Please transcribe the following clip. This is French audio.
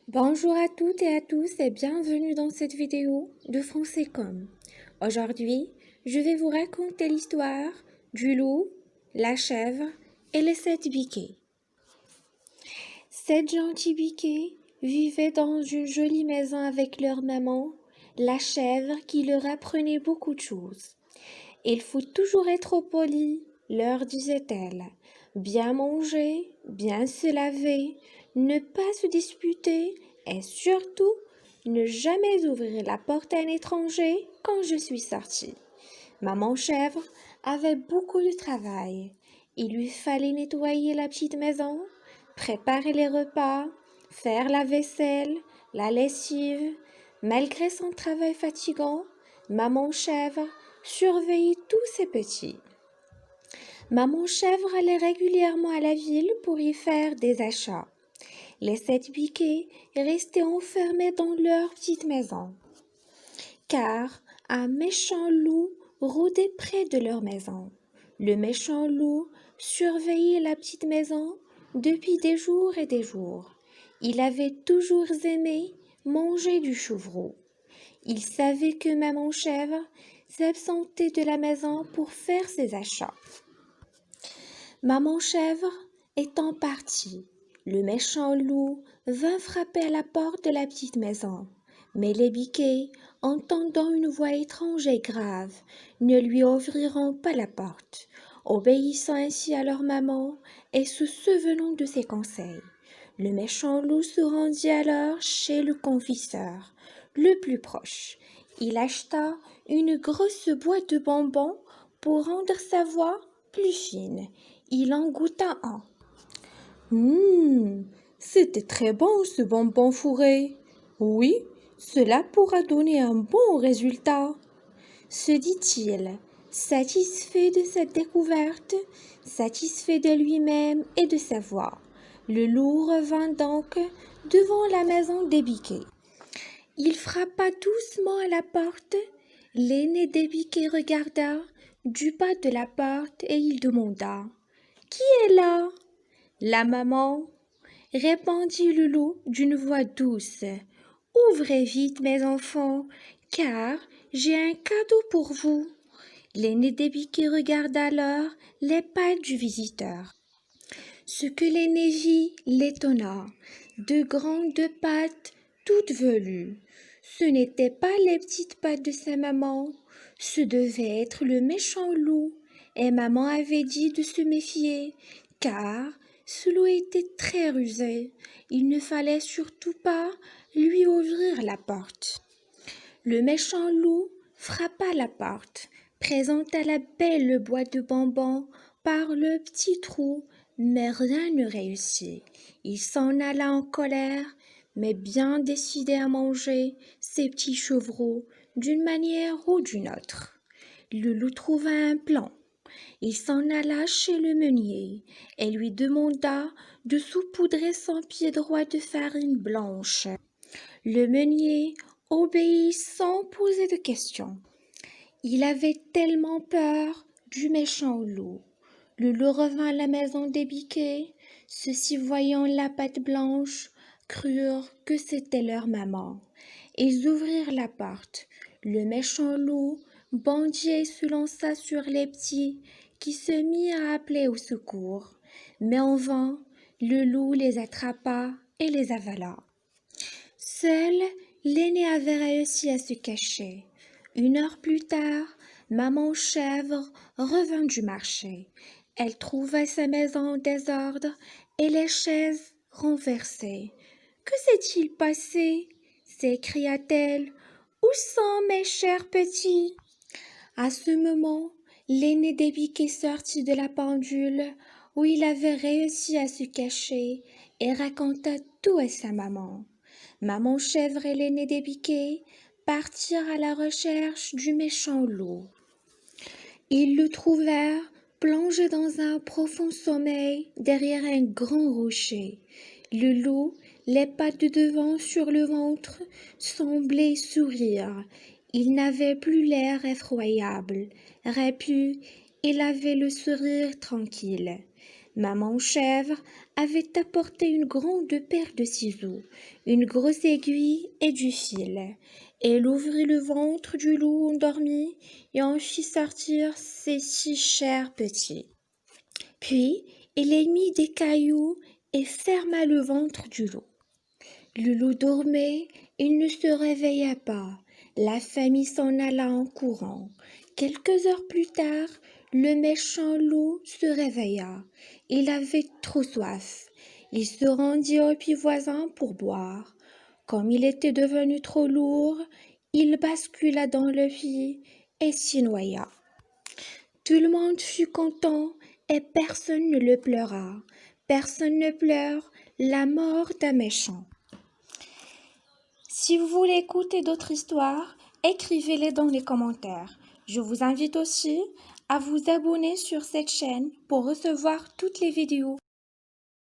Bonjour à toutes et à tous et bienvenue dans cette vidéo de Français.com. Aujourd'hui, je vais vous raconter l'histoire du loup, la chèvre et les 7 biquets. 7 gentils biquets vivaient dans une jolie maison avec leur maman, la chèvre qui leur apprenait beaucoup de choses. Il faut toujours être poli, leur disait-elle. Bien manger, bien se laver, ne pas se disputer et surtout ne jamais ouvrir la porte à un étranger quand je suis sortie. Maman chèvre avait beaucoup de travail. Il lui fallait nettoyer la petite maison, préparer les repas, faire la vaisselle, la lessive. Malgré son travail fatigant, maman chèvre surveillait tous ses petits. Maman chèvre allait régulièrement à la ville pour y faire des achats. Les 7 biquets restaient enfermés dans leur petite maison, car un méchant loup rôdait près de leur maison. Le méchant loup surveillait la petite maison depuis des jours et des jours. Il avait toujours aimé manger du chevreau. Il savait que maman chèvre s'absentait de la maison pour faire ses achats. Maman chèvre étant partie, le méchant loup vint frapper à la porte de la petite maison. Mais les biquets, entendant une voix étrange et grave, ne lui ouvriront pas la porte, obéissant ainsi à leur maman et se souvenant de ses conseils. Le méchant loup se rendit alors chez le confiseur, le plus proche. Il acheta une grosse boîte de bonbons pour rendre sa voix plus fine. Il en goûta un. C'était très bon ce bonbon fourré. Oui, cela pourra donner un bon résultat, se dit-il, satisfait de cette découverte, satisfait de lui-même et de sa voix. Le loup revint donc devant la maison des biquets. Il frappa doucement à la porte. L'aîné des biquets regarda du bas de la porte et il demanda: Qui est là? La maman, répondit le loup d'une voix douce. Ouvrez vite, mes enfants, car j'ai un cadeau pour vous. L'aîné des biquets regarda alors les pattes du visiteur. Ce que l'aîné vit l'étonna. De grandes pattes, toutes velues. Ce n'étaient pas les petites pattes de sa maman, ce devait être le méchant loup, et maman avait dit de se méfier, car ce loup était très rusé. Il ne fallait surtout pas lui ouvrir la porte. Le méchant loup frappa à la porte, présenta la belle boîte de bonbons par le petit trou, mais rien ne réussit. Il s'en alla en colère, mais bien décidé à manger ses petits chevreaux d'une manière ou d'une autre. Le loup trouva un plan. Il s'en alla chez le meunier et lui demanda de saupoudrer son pied droit de farine blanche. Le meunier obéit sans poser de questions. Il avait tellement peur du méchant loup. Le loup revint à la maison des biquets. Ceux-ci, voyant la pâte blanche, crurent que c'était leur maman. Ils ouvrirent la porte. Le méchant loup bondit et se lança sur les petits, qui se mirent à appeler au secours. Mais en vain, le loup les attrapa et les avala. Seul, l'aîné avait réussi à se cacher. 1 heure plus tard, maman chèvre revint du marché. Elle trouva sa maison en désordre et les chaises renversées. Que s'est-il passé? S'écria-t-elle. Où sont mes chers petits? À ce moment, l'aîné des biquets sortit de la pendule où il avait réussi à se cacher et raconta tout à sa maman. Maman chèvre et l'aîné des biquets partirent à la recherche du méchant loup. Ils le trouvèrent plongé dans un profond sommeil derrière un grand rocher. Le loup, les pattes de devant sur le ventre, semblait sourire. Il n'avait plus l'air effroyable, rapu, il avait le sourire tranquille. Maman chèvre avait apporté une grande paire de ciseaux, une grosse aiguille et du fil. Elle ouvrit le ventre du loup endormi et en fit sortir ses 6 chers petits. Puis, elle y mit des cailloux et ferma le ventre du loup. Le loup dormait, il ne se réveilla pas. La famille s'en alla en courant. Quelques heures plus tard, le méchant loup se réveilla. Il avait trop soif. Il se rendit au puits voisin pour boire. Comme il était devenu trop lourd, il bascula dans le puits et s'y noya. Tout le monde fut content et personne ne le pleura. Personne ne pleure la mort d'un méchant. Si vous voulez écouter d'autres histoires, écrivez-les dans les commentaires. Je vous invite aussi à vous abonner sur cette chaîne pour recevoir toutes les vidéos.